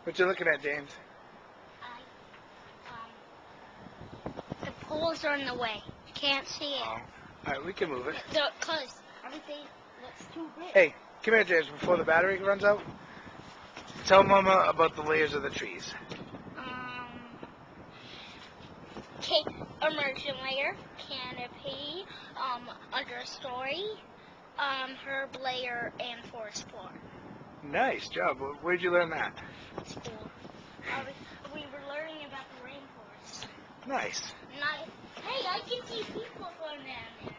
What you looking at, James? The poles are in the way. Can't see it. Oh. Alright, we can move it. Because everything looks too big. Hey, come here, James, before the battery runs out. Tell Mama about the layers of the trees. Emergent layer, canopy, understory, herb layer, and forest floor. Nice job. Where'd you learn that? School. We were learning about the rainforest. Nice. Hey, I can see people going down there.